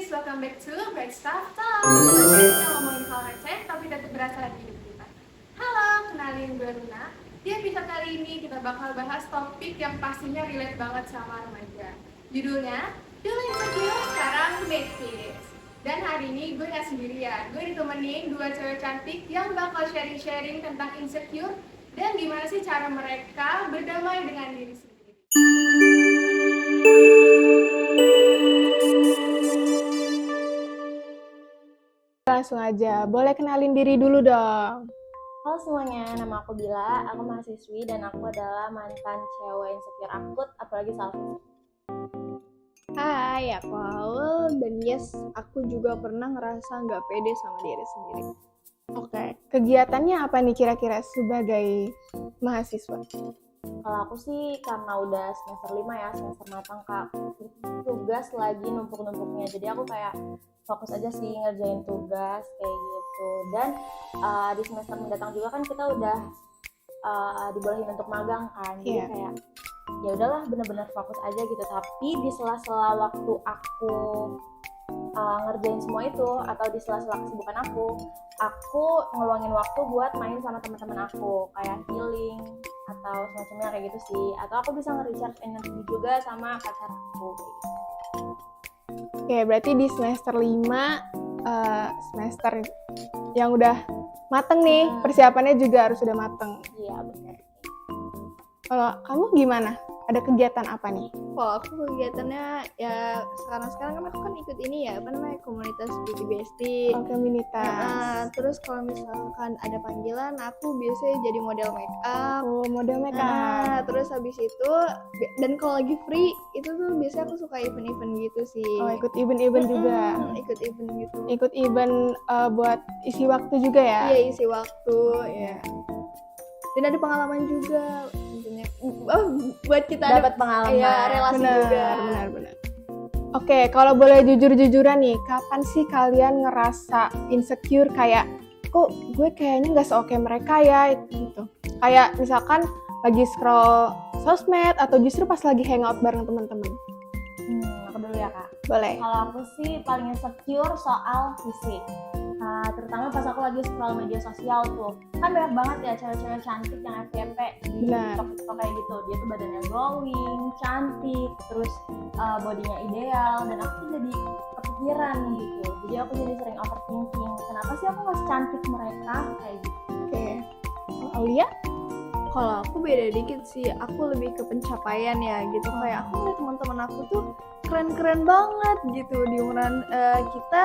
guys, welcome back to Bright Stuff Talk. Kita ngomongin hal receh tapi tetap berasa di hidup kita. Halo, kenalin gue Luna. Di episode kali ini kita bakal bahas topik yang pastinya relate banget sama remaja. Judulnya, Dulu Insecure, Sekarang Make Peace. Dan hari ini gue gak sendirian, gue ditemenin dua cewek cantik yang bakal sharing-sharing tentang insecure dan gimana sih cara mereka berdamai dengan diri sendiri. Langsung aja, boleh kenalin diri dulu dong. Halo semuanya, nama aku Bila, aku mahasiswi dan aku adalah mantan cewek insecure akut, apalagi selfish. Hai, aku Aul, dan yes, aku juga pernah ngerasa nggak pede sama diri sendiri. Oke, kegiatannya apa nih kira-kira sebagai mahasiswa? Kalau aku sih karena udah semester 5 ya, semester matang Kak, tugas lagi numpuk-numpuknya, jadi aku kayak fokus aja sih ngerjain tugas kayak gitu. Dan di semester mendatang juga kan kita udah dibolehin untuk magang kan, jadi kayak ya udahlah bener-bener fokus aja gitu. Tapi di sela-sela waktu aku ngerjain semua itu atau di sela-sela kesibukan aku ngeluangin waktu buat main sama teman-teman aku, kayak healing atau semacamnya kayak gitu sih. Atau aku bisa nge-recharge energi juga sama pacar aku. Oke, berarti di semester 5, semester yang udah mateng nih, persiapannya juga harus udah mateng. Iya benar. Kalau kamu gimana? Ada kegiatan apa nih? Kalau aku kegiatannya ya sekarang kan aku kan ikut ini ya, apa namanya, komunitas Beauty Bestie. Oh, komunitas. Terus kalau misalkan ada panggilan, aku biasanya jadi model make up. Oh, model make up. Terus habis itu, dan kalau lagi free, itu tuh biasanya aku suka event-event gitu sih. Oh, ikut event-event juga. Ikut event gitu. Ikut event buat isi waktu juga ya? Iya, isi waktu ya. Dan ada pengalaman juga tentunya. Buat kita Dapat pengalaman. Iya, relasi juga. Benar. Oke, kalau boleh jujur-jujuran nih, kapan sih kalian ngerasa insecure kayak, kok gue kayaknya nggak seoke mereka ya, gitu. Kayak misalkan lagi scroll sosmed atau justru pas lagi hangout bareng teman-teman. Aku dulu ya Kak. Boleh. Kalau aku sih paling insecure soal fisik. Terutama pas aku lagi scroll media sosial tuh, kan banyak banget ya cewek-cewek cantik yang FYP di TikTok kayak gitu. Dia tuh badannya glowing, cantik, terus bodinya ideal, dan aku tuh jadi kepikiran gitu. Jadi aku jadi sering overthinking, kenapa sih aku nggak secantik mereka kayak gitu. Oke. Aulia? Kalau aku beda dikit sih, aku lebih ke pencapaian ya gitu. Kayak aku ngeliat teman-teman aku tuh keren-keren banget gitu. Di umuran kita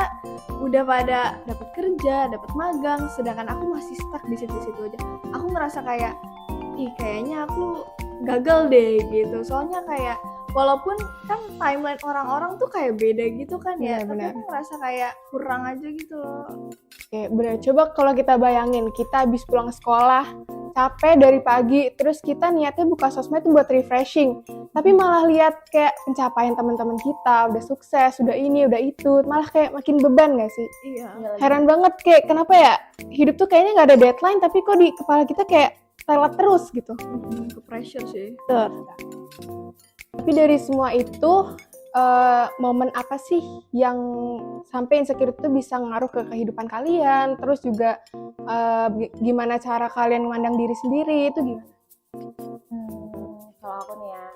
udah pada dapat kerja, dapat magang, sedangkan aku masih stuck di situ-situ aja. Aku ngerasa kayak, kayaknya aku gagal deh gitu. Soalnya kayak walaupun kan timeline orang-orang tuh kayak beda gitu kan ya, tapi aku ngerasa kayak kurang aja gitu loh. Oke, bener. Coba kalau kita bayangin, kita habis pulang sekolah, capek dari pagi, terus kita niatnya buka sosmed itu buat refreshing, tapi malah lihat kayak pencapaian teman-teman kita, udah sukses, udah ini, udah itu, malah kayak makin beban gak sih? Iya. Heran banget, kayak kenapa ya, hidup tuh kayaknya gak ada deadline, tapi kok di kepala kita kayak telat terus gitu. Ke pressure sih. Tapi dari semua itu, momen apa sih yang sampai insecure itu bisa ngaruh ke kehidupan kalian, terus juga gimana cara kalian memandang diri sendiri, itu gimana? Kalau aku nih ya,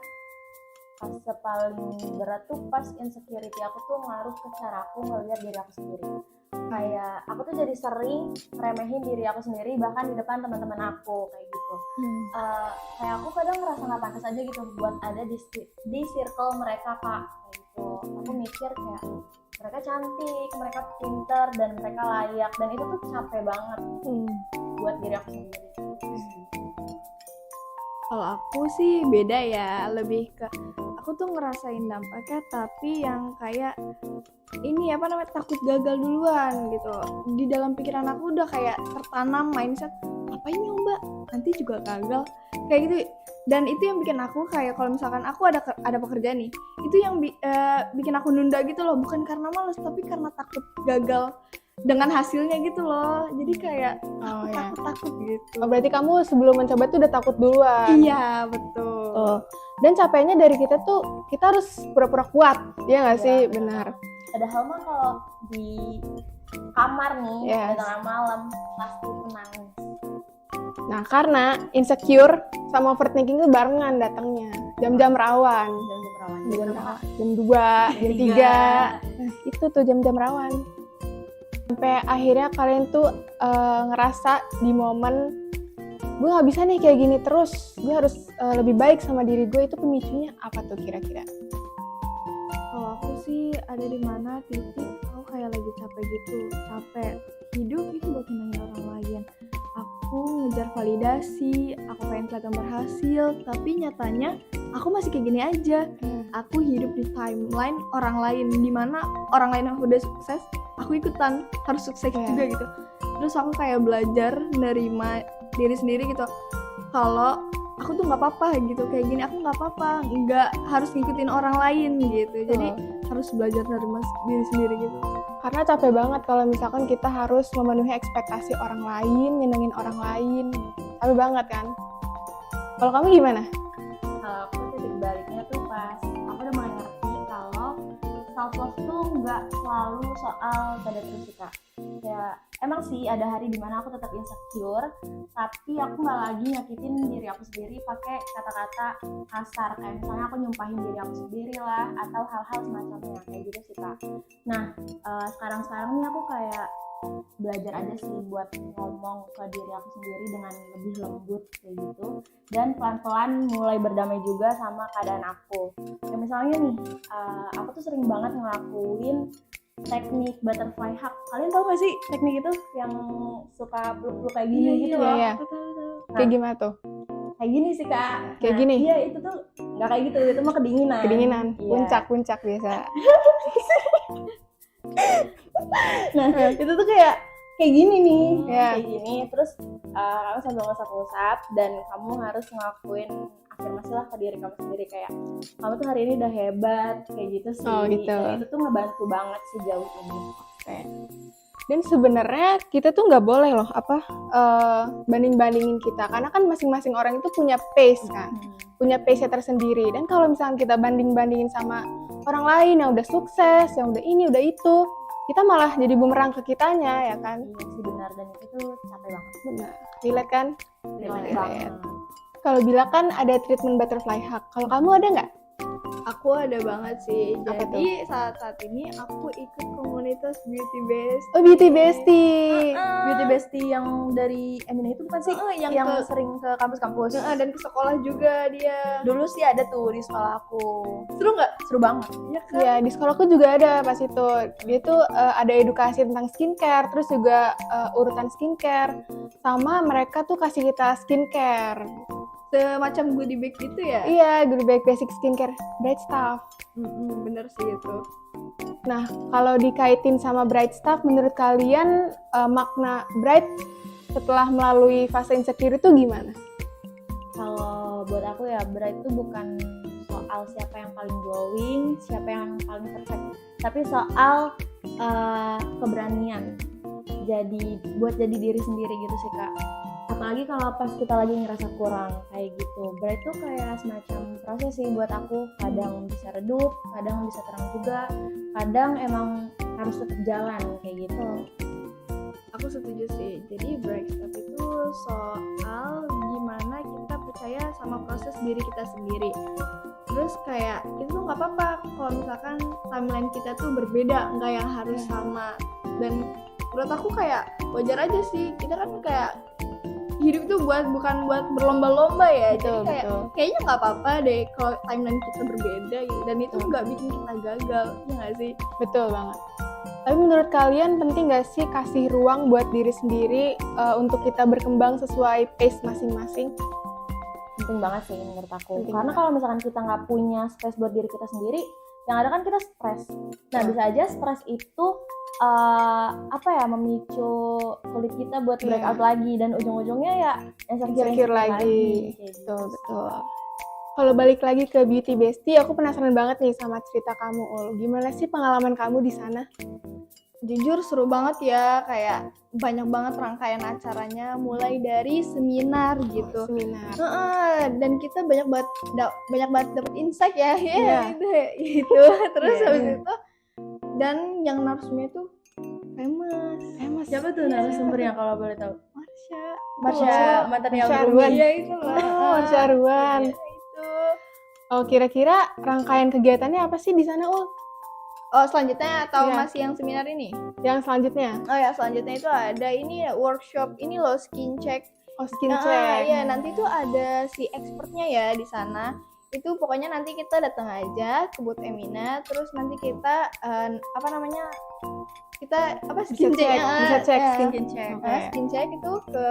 fase paling berat tuh pas insecurity aku tuh ngaruh ke cara aku ngelihat diri aku sendiri. Kayak aku tuh jadi sering remehin diri aku sendiri bahkan di depan teman-teman aku kayak gitu. Kayak aku kadang ngerasa nggak pantas aja gitu buat ada di circle mereka Kak kayak gitu. Aku mikir kayak mereka cantik, mereka pinter, dan mereka layak, dan itu tuh capek banget buat diri aku sendiri. Kalau aku sih beda ya, lebih ke aku tuh ngerasain dampaknya tapi yang kayak ini apa namanya, takut gagal duluan gitu. Di dalam pikiran aku udah kayak tertanam mindset, ngapain nyoba, nanti juga gagal kayak gitu. Dan itu yang bikin aku kayak kalau misalkan aku ada pekerjaan nih, itu yang bikin aku nunda gitu loh, bukan karena malas tapi karena takut gagal dengan hasilnya gitu loh. Jadi kayak takut gitu. Oh, berarti kamu sebelum mencoba tuh udah takut duluan. Iya, betul. Dan capeknya dari kita tuh, kita harus pura-pura kuat, ya nggak sih? Benar. Padahal mah kalau di kamar nih Yes. tengah malam pasti menangis. Nah, karena insecure sama overthinking itu barengan datangnya. Jam-jam rawan. Jam-jam rawan. Jam Apa, Kak? jam 2, jam 3. Nah, itu tuh jam-jam rawan. Sampai akhirnya kalian tuh ngerasa di momen gue nggak bisa nih kayak gini terus, gue harus lebih baik sama diri gue. Itu pemicunya apa tuh kira-kira? Kalau aku sih ada di mana titik aku kayak lagi capek gitu, capek hidup itu buat nyenengin orang lain. Aku ngejar validasi, aku pengen kelihatan berhasil, tapi nyatanya aku masih kayak gini aja. Aku hidup di timeline orang lain, di mana orang lain yang udah sukses, aku ikutan harus sukses juga gitu. Terus aku kayak belajar nerima diri sendiri gitu. Kalau aku tuh nggak apa-apa gitu, kayak gini aku nggak apa-apa, nggak harus ngikutin orang lain gitu. Jadi harus belajar nerima diri sendiri gitu. Karena capek banget kalau misalkan kita harus memenuhi ekspektasi orang lain, nyenengin orang lain. Capek banget kan? Kalau kamu gimana? Kalau aku titik baliknya tuh pas aku udah mulai ngerti kalau self love tuh nggak selalu soal pada terus sih, Kak. Ya emang sih ada hari dimana aku tetap insecure, tapi aku nggak lagi nyakitin diri aku sendiri pakai kata-kata kasar, kayak misalnya aku nyumpahin diri aku sendiri lah, atau hal-hal semacamnya kayak gitu sih, Kak. Nah sekarang nih aku kayak belajar aja sih buat ngomong ke diri aku sendiri dengan lebih lembut kayak gitu, dan pelan-pelan mulai berdamai juga sama keadaan aku. Kayak misalnya nih aku tuh sering banget ngelakuin teknik butterfly hug. Kalian tahu gak sih teknik itu yang suka peluk-peluk kayak gini gitu loh? Iya. Kayak gimana tuh? Kayak gini sih, Kak. Kayak gini? Iya, itu tuh nggak kayak gitu, itu mah kedinginan. Kedinginan, Iya. puncak biasa. Nah itu tuh kayak gini nih, Iya. kayak gini. Terus kamu sambil ngusap-ngusap dan kamu harus ngelakuin afirmasi lah ke diri kamu sendiri, kayak kamu tuh hari ini udah hebat kayak gitu sih. Oh, gitu. Dan itu tuh ngebantu banget sejauh ini. Dan sebenarnya kita tuh nggak boleh loh banding-bandingin kita, karena kan masing-masing orang itu punya pace kan, punya pace-nya tersendiri. Dan kalau misalnya kita banding-bandingin sama orang lain yang udah sukses, yang udah ini, udah itu, kita malah jadi bumerang ke kitanya, ya kan? Iya sih benar, dan itu tuh capek banget. Benar. Relate kan? Relate Relate. banget. Kalau Bila kan ada treatment butterfly hug. Kalau kamu ada nggak? Aku ada banget sih. Apa Jadi saat ini aku ikut komunitas Beauty Best. Oh, Beauty Bestie. Beauty Bestie yang dari Emina itu bukan sih? yang yang ke- sering ke kampus-kampus. Dan ke sekolah juga dia. Dulu sih ada tuh di sekolah aku. Seru nggak? Seru banget. Iya kan? Ya, di sekolahku juga ada pas itu. Dia tuh ada edukasi tentang skincare, terus juga urutan skincare. Sama mereka tuh kasih kita skincare. Semacam goodie bag gitu ya? Iya, Good Bag Basic Skincare, Bright Stuff. Bener sih itu. Nah, kalau dikaitin sama Bright Stuff, menurut kalian makna Bright setelah melalui fase insecure itu gimana? Kalau buat aku ya, bright itu bukan soal siapa yang paling glowing, siapa yang paling perfect, tapi soal keberanian. Jadi buat jadi diri sendiri gitu sih, Kak. Apalagi kalau pas kita lagi ngerasa kurang kayak gitu. Bright tuh kayak semacam proses sih buat aku. Kadang bisa redup, kadang bisa terang juga, kadang emang harus tetap jalan kayak gitu. Aku setuju sih. Jadi Bright Step itu soal gimana kita percaya sama proses diri kita sendiri. Terus kayak itu tuh nggak apa-apa kalau misalkan timeline kita tuh berbeda, nggak yang harus sama. Dan menurut aku kayak wajar aja sih. Kita kan kayak hidup tuh bukan buat berlomba-lomba ya. Betul, Jadi kayak betul. kayaknya nggak apa-apa deh kalau timeline kita berbeda gitu. Dan itu nggak bikin kita gagal, ya nggak sih? Betul banget. Tapi menurut kalian penting gak sih kasih ruang buat diri sendiri untuk kita berkembang sesuai pace masing-masing? Penting banget sih menurut aku. Penting Karena banget. kalau misalkan kita nggak punya space buat diri kita sendiri, yang ada kan kita stres. Nah bisa aja stres itu memicu kulit kita buat Iya. breakout lagi, dan ujung-ujungnya ya Insecure lagi. kayak gitu. Betul, betul. Kalau balik lagi ke Beauty Bestie, aku penasaran banget nih sama cerita kamu, Ul. Gimana sih pengalaman kamu di sana? Jujur seru banget ya, kayak banyak banget rangkaian acaranya, mulai dari seminar gitu. Seminar. Dan kita banyak banget dapat insight ya, Iya. gitu. Terus Iya. habis itu dan yang narsumnya tuh famous. Siapa tuh narasumbernya kalau boleh tahu? Marsha Mantan Marsha yang Arwan. iya itu lah. Oh, Marsha Arwan. Iya, itu. Oh, kira-kira rangkaian kegiatannya apa sih di sana, Ul? Oh, selanjutnya atau Iya. masih yang seminar ini? Yang selanjutnya? Oh ya, selanjutnya itu ada ini workshop ini loh, skin check. Oh, skin Nah, check. iya, nanti tuh ada si expertnya ya di sana. Itu pokoknya nanti kita datang aja ke booth Emina, terus nanti kita apa namanya? Kita apa Bisa skin check? cek, bisa cek skin skin check. Oke. Skin check itu ke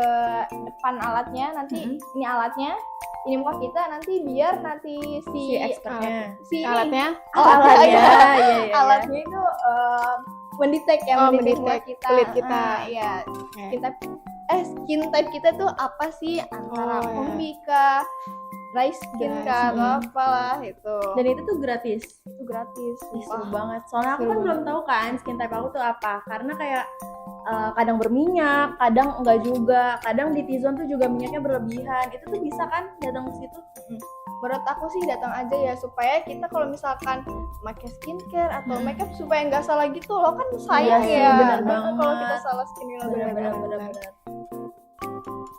depan alatnya, nanti ini alatnya, ini muka kita, nanti biar nanti Si expertnya. si ini, Alatnya? alatnya, Iya. alatnya itu mendetect ya, mendetect muka mendetect kita, kulit kita. Iya, Oke. skin type kita tuh apa sih, antara Oh, iya. komika, dry skin Dry kah, skin. atau apalah itu. Dan itu tuh gratis. itu gratis. Ih, seru Wah. banget. Soalnya aku Seru kan belum tahu kan skin type aku tuh apa. Karena kayak kadang berminyak, kadang enggak juga. Kadang di T-zone tuh juga minyaknya berlebihan. Itu tuh bisa kan datang ke situ? Menurut aku sih datang aja ya, supaya kita kalau misalkan pakai skincare atau makeup supaya nggak salah gitu loh, kan sayang sih, ya. bener Kalau banget. kita salah skincare Benar-benar.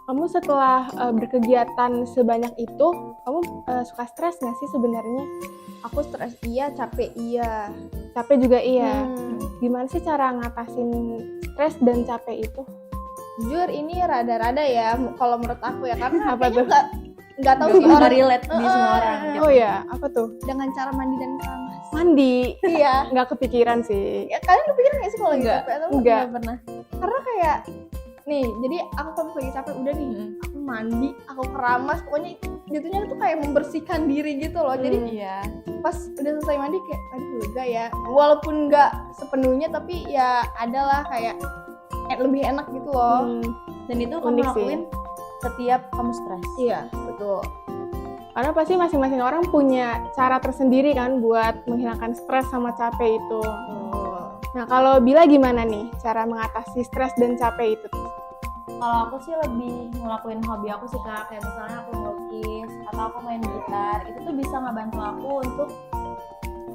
Kamu setelah berkegiatan sebanyak itu, kamu suka stres nggak sih sebenarnya? Aku stres iya, capek iya. Capek juga iya. Hmm. Gimana sih cara ngatasin stres dan capek itu? Jujur ini rada-rada ya, kalau menurut aku ya, karena Apa kayaknya tuh? nggak tahu sih Nggak orang relate di semua orang. gitu. Oh ya, apa tuh? dengan cara mandi dan keramas. Mandi. Iya. Nggak kepikiran sih. Ya, kalian kepikiran nggak sih kalau lagi Enggak. capek atau Enggak. Nggak pernah. Karena kayak nih, jadi aku kalau lagi capek udah nih, aku mandi, aku keramas, pokoknya jatuhnya tuh kayak membersihkan diri gitu loh. Jadi Iya. pas udah selesai mandi kayak aduh lega ya, walaupun nggak sepenuhnya tapi ya adalah kayak lebih enak gitu loh. Dan itu kamu Unik sih. lakuin setiap kamu stres. Iya betul. Karena pasti masing-masing orang punya cara tersendiri kan buat menghilangkan stres sama capek itu. Nah, kalau Bila gimana nih cara mengatasi stres dan capek itu? Kalau aku sih lebih ngelakuin hobi aku sih Kak, kayak misalnya aku melukis atau aku main gitar, itu tuh bisa ngebantu aku untuk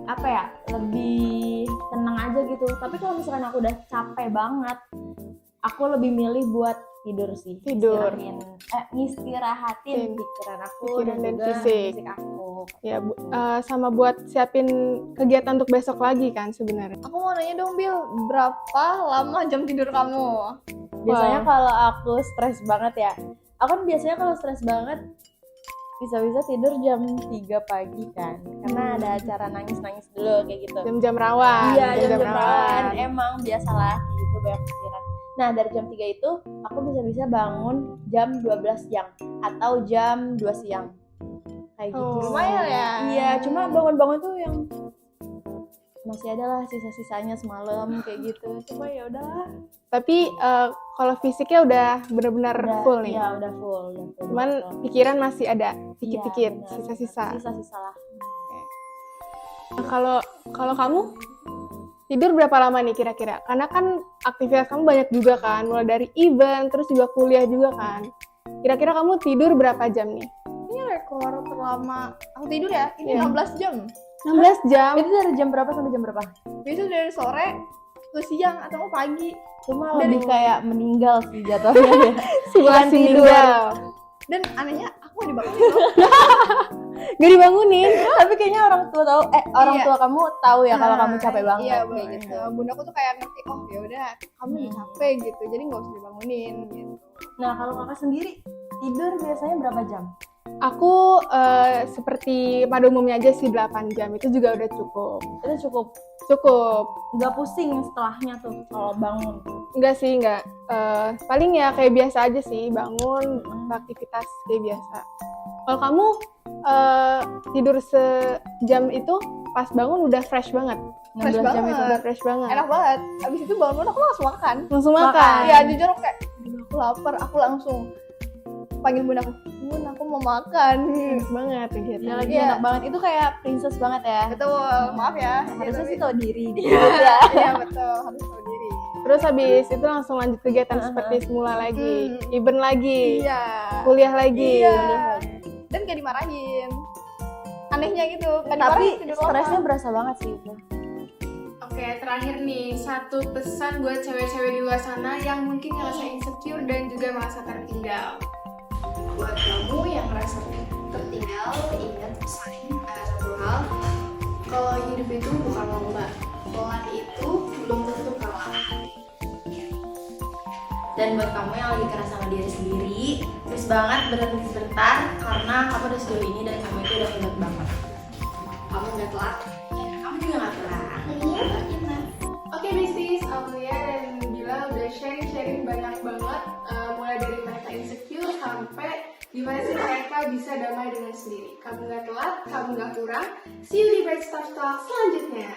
apa ya, lebih tenang aja gitu. Tapi kalau misalkan aku udah capek banget, aku lebih milih buat tidur sih. Tidur. Ngistirahatin pikiran aku Pikiran dan juga fisik. aku. Ya, sama buat siapin kegiatan untuk besok lagi kan sebenarnya. Aku mau nanya dong Bil, berapa lama jam tidur kamu? Biasanya Wah. kalau aku stres banget ya, aku kan biasanya kalau stres banget bisa-bisa tidur jam 3 pagi kan, karena ada acara nangis-nangis dulu kayak gitu. Jam-jam rawan. Iya, jam-jam rawan. Emang biasalah kayak gitu, banyak pikiran. Nah, dari jam 3 itu aku bisa-bisa bangun jam 12 siang atau jam 2 siang. Kayak gitu. Oh. Lumayan ya. Iya, cuma bangun-bangun tuh yang masih ada lah sisa-sisanya semalam kayak gitu. Cuma ya udahlah. Tapi kalau fisiknya udah benar-benar Udah- full nih. Iya, udah full. Cuman betul. pikiran masih ada Iya, dikit-dikit, benar. sisa-sisa. Sisa-sisa lah. Nah, kalau kamu tidur berapa lama nih kira-kira? Karena kan aktivitas kamu banyak juga kan, mulai dari event, terus juga kuliah juga kan. Kira-kira kamu tidur berapa jam nih? Ini rekor terlama aku tidur ya, ini Iya. 16 jam. 16 jam? Itu dari jam berapa sampai jam berapa? Biasanya dari sore ke siang atau mau pagi. Cuma Dan- lebih kayak meninggal sih jatuhnya ya. Simulasi tidur. meninggal. Dan anehnya aku nggak dibangunin loh. Gak dibangunin? Tapi kayaknya orang tua tahu, orang Iya. tua kamu tahu ya kalau Nah, kamu capek banget iya, kayak bener. gitu. Bunda aku tuh kayak ngerti, oh ya udah kamu lagi capek gitu, jadi nggak usah dibangunin gitu. Nah, kalau kakak sendiri tidur biasanya berapa jam? Aku seperti pada umumnya aja sih 8 jam, itu juga udah cukup. Itu cukup, Cukup. nggak pusing setelahnya tuh kalau bangun. Enggak sih, enggak. Paling ya kayak biasa aja sih, bangun, beraktivitas kayak biasa. Kalau kamu tidur sejam itu pas bangun udah fresh banget. 16 Fresh jam banget. itu. Udah fresh banget. Enak banget. Abis itu bangun aku langsung makan. Langsung makan. Iya jujur aku kayak, "Aduh, aku lapar, aku langsung panggil bunda aku, bun aku mau makan. Enak banget gitu. Ya lagi Iya. enak banget. Itu kayak princess banget ya. Betul, maaf ya. Harusnya Iya, sih tahu diri dia. Iya betul, harus tahu diri. Terus habis itu langsung lanjut kegiatan seperti semula lagi. Event lagi. Iya. Kuliah lagi. Iya. Dan kayak dimarahin. Anehnya gitu. Nggak Tapi dimarahin, tidur lama. stresnya berasa banget sih itu. Oke, Oke, terakhir nih, satu pesan buat cewek-cewek di luar sana yang mungkin ngerasa insecure dan juga merasa tertinggal. Buat kamu yang merasa tertinggal, ingat satu hal, kalau hidup itu bukan lomba, pelan itu belum tentu kalah. Dan buat kamu yang lagi keras sama diri sendiri, please banget berhenti sebentar karena kamu udah sejauh ini dan kamu itu udah hebat banget. Kamu nggak telat. Kamu juga gak telat. Oke, besties, Aulia dan Bila udah sharing banyak banget, mulai dari mereka insecure sampai gimana sih mereka bisa damai dengan sendiri. Kamu nggak telat, kamu nggak kurang. See you di Bright Stuff Talk selanjutnya.